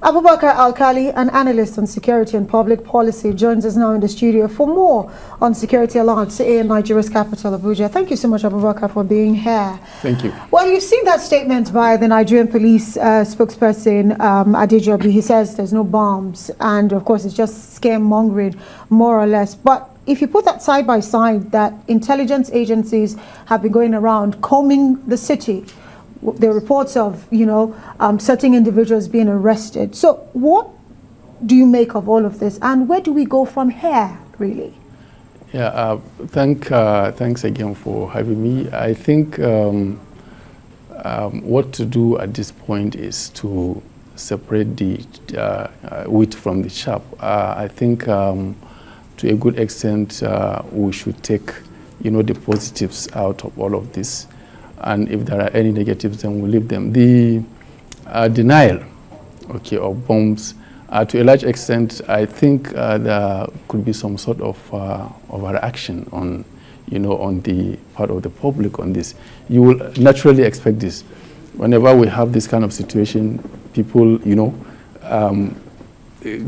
Abubakar Alkali, an analyst on security and public policy, joins us now in the studio for more on security alerts in Nigeria's capital, Abuja. Thank you so much, Abubakar, for being here. Thank you. Well, you've seen that statement by the Nigerian police spokesperson, Adejobi. He says there's no bombs, and of course, it's just scaremongering, more or less. But if you put that side by side, that intelligence agencies have been going around combing the city, the reports of, certain individuals being arrested. So what do you make of all of this, and where do we go from here, really? Yeah, thanks again for having me. I think what to do at this point is to separate the wheat from the chaff. I think to a good extent we should take, the positives out of all of this. And if there are any negatives, then we'll leave them. The denial, of bombs, to a large extent, I think there could be some sort of overreaction on, on the part of the public on this. You will naturally expect this. Whenever we have this kind of situation, people,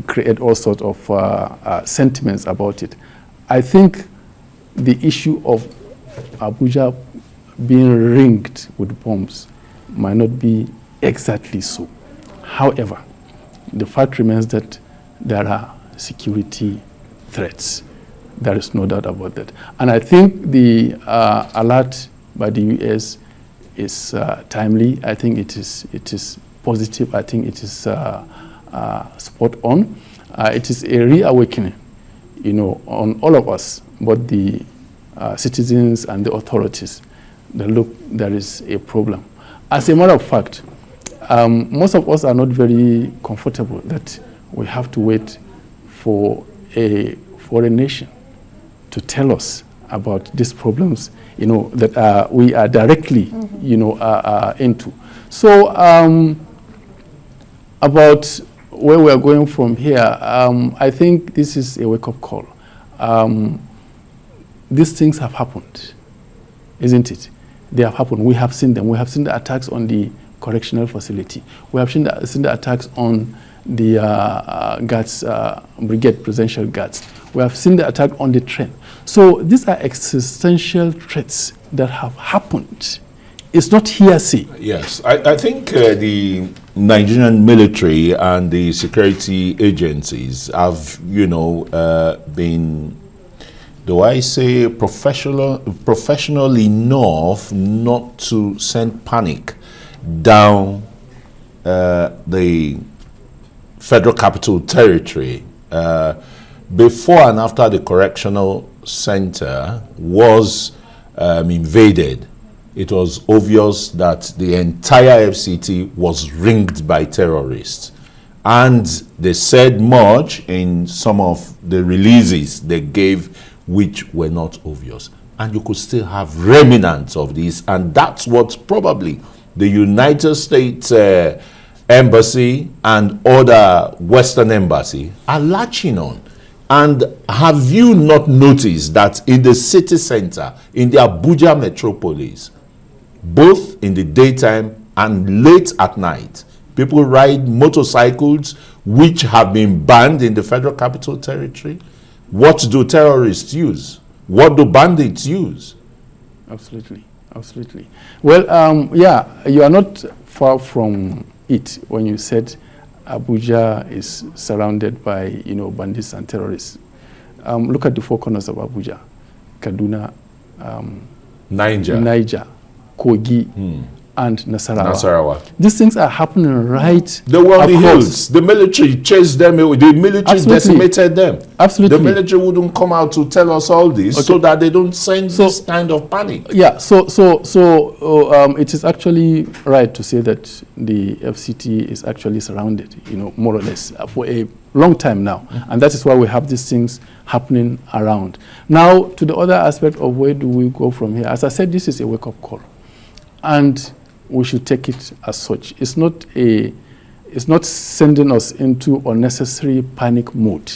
create all sorts of sentiments about it. I think the issue of Abuja being ringed with bombs might not be exactly so. However, the fact remains that there are security threats. There is no doubt about that. And I think the alert by the US is timely. I think it is positive. I think it is spot on. It is a reawakening, on all of us, both the citizens and the authorities. Look, there is a problem. As a matter of fact, most of us are not very comfortable that we have to wait for a foreign nation to tell us about these problems, that we are directly, into. So about where we are going from here, I think this is a wake-up call. These things have happened, isn't it? They have happened. We have seen them. We have seen the attacks on the correctional facility. We have seen the attacks on the guards, brigade presidential guards. We have seen the attack on the train. So these are existential threats that have happened. It's not hearsay. Yes, I think the Nigerian military and the security agencies have, been, do I say, professional enough not to send panic down the Federal Capital Territory. Before and after the correctional center was invaded, it was obvious that the entire FCT was ringed by terrorists. And they said much in some of the releases they gave which were not obvious. And you could still have remnants of this, and that's what probably the United States Embassy and other Western embassy are latching on. And have you not noticed that in the city center, in the Abuja metropolis, both in the daytime and late at night, people ride motorcycles which have been banned in the Federal Capital Territory? What do terrorists use? What do bandits use? Absolutely, absolutely. Well, you are not far from it when you said Abuja is surrounded by, bandits and terrorists. Look at the four corners of Abuja: Kaduna, Niger, Kogi, and Nasarawa. These things are happening right. They were on the hills. The military chased them away. The military decimated them. Absolutely. The military wouldn't come out to tell us all this so that they don't send this kind of panic. Yeah. So it is actually right to say that the FCT is actually surrounded, more or less, for a long time now. Mm-hmm. And that is why we have these things happening around. Now, to the other aspect of where do we go from here? As I said, this is a wake-up call. And we should take it as such. It's not sending us into unnecessary panic mode.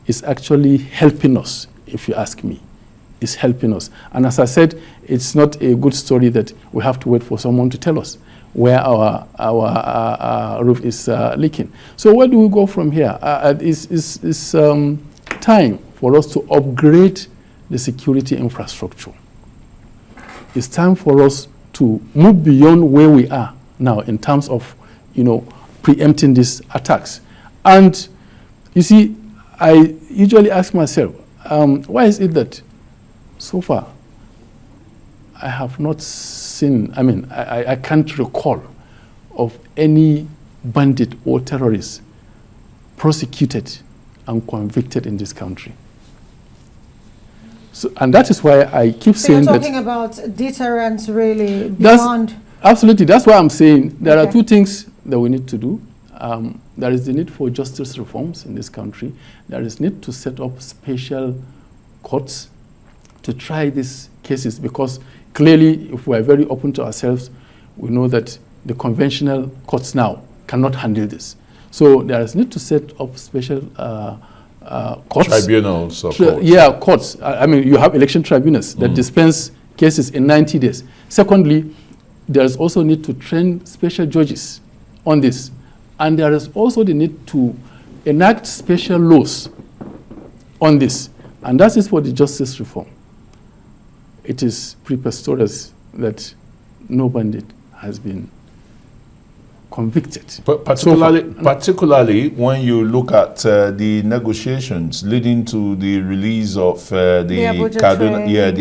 It's actually helping us, if you ask me. It's helping us. And as I said, it's not a good story that we have to wait for someone to tell us. where our roof is leaking. So where do we go from here? It's time for us to upgrade the security infrastructure. It's time for us to move beyond where we are now in terms of, preempting these attacks. And you see, I usually ask myself, why is it that so far I have not seen, I can't recall of any bandit or terrorist prosecuted and convicted in this country. So, and that is why I keep saying that. You're talking about deterrence really beyond. Absolutely. That's why I'm saying there are two things that we need to do. There is the need for justice reforms in this country. There is need to set up special courts to try these cases, because clearly, if we are very open to ourselves, we know that the conventional courts now cannot handle this. So there is need to set up special courts. Tribunals. Courts. Courts. You have election tribunals that dispense cases in 90 days. Secondly, there is also need to train special judges on this. And there is also the need to enact special laws on this. And that is for the justice reform. It is preposterous that no bandit has been convicted. Particularly when you look at the negotiations leading to the release of the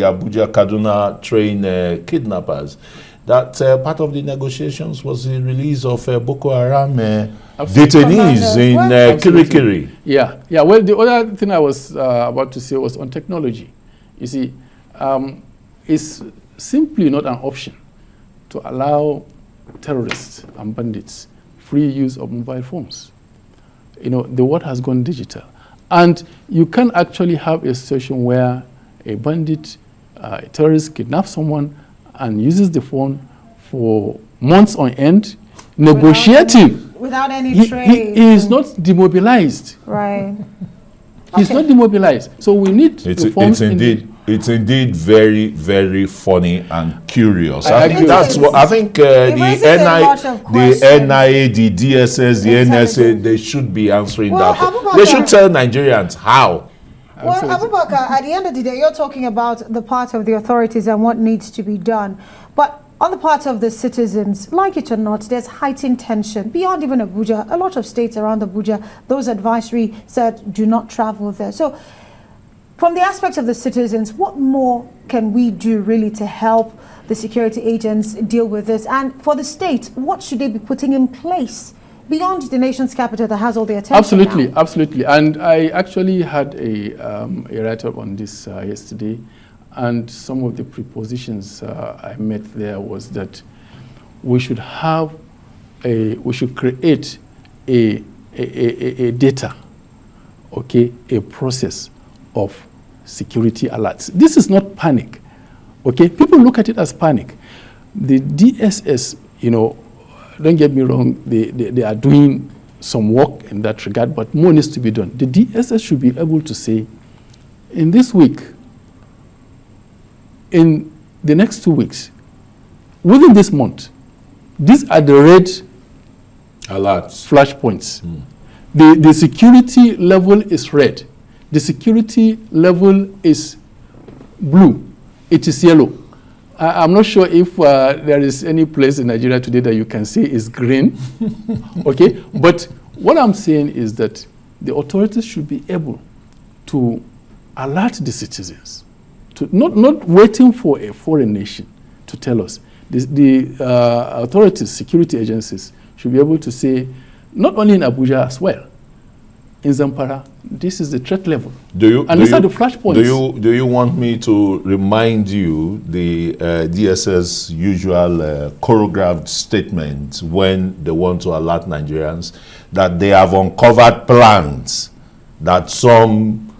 Abuja-Kaduna train kidnappers, that part of the negotiations was the release of Boko Haram detainees in Kirikiri. Yeah. Well, the other thing I was about to say was on technology. You see, it's simply not an option to allow terrorists and bandits free use of mobile phones. The world has gone digital. And you can actually have a situation where a bandit, a terrorist kidnaps someone and uses the phone for months on end, negotiating. Without any trace. He is not demobilized. Right. He's not demobilized. So we need reforms. It's indeed very, very funny and curious. I think that's what I think the NIA, the DSS, the NSA, they should be answering that. They should tell Nigerians how. Well, Abubakar, at the end of the day, you're talking about the part of the authorities and what needs to be done. But on the part of the citizens, like it or not, there's heightened tension. Beyond even Abuja, a lot of states around Abuja, those advisory said do not travel there. So from the aspect of the citizens, what more can we do really to help the security agents deal with this? And for the state, what should they be putting in place beyond the nation's capital that has all the attention now? Absolutely. And I actually had a write-up on this yesterday, and some of the prepositions I met there was that we should create a data, a process of security alerts. This is not panic, People look at it as panic. The DSS, don't get me wrong, they are doing some work in that regard, but more needs to be done. The DSS should be able to say, in this week, in the next 2 weeks, within this month, these are the red alerts, flashpoints. The security level is red. The security level is blue. It is yellow. I'm not sure if there is any place in Nigeria today that you can say is green. But what I'm saying is that the authorities should be able to alert the citizens, to not waiting for a foreign nation to tell us. The authorities, security agencies, should be able to say, not only in Abuja as well, in Zamfara, this is the threat level. These are the flashpoints. Do you want me to remind you the DSS usual choreographed statement when they want to alert Nigerians that they have uncovered plans that some,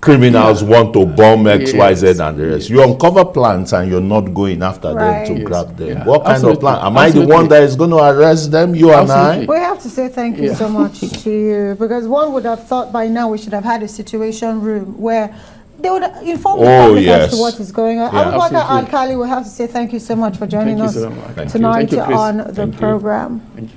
criminals want to bomb X, Y, Z, and the rest. You uncover plans and you're not going after them to grab them. Yeah. What kind of plan? Am I the one that is going to arrest them, you and I? We have to say thank you so much to you, because one would have thought by now we should have had a situation room where they would inform the Oh, public yes. as to what is going on. Yeah. Abubakar Absolutely. Alkali, we have to say thank you so much for joining Thank you us so much. Thank you. tonight Thank you, Chris. on the Thank you. program. Thank you.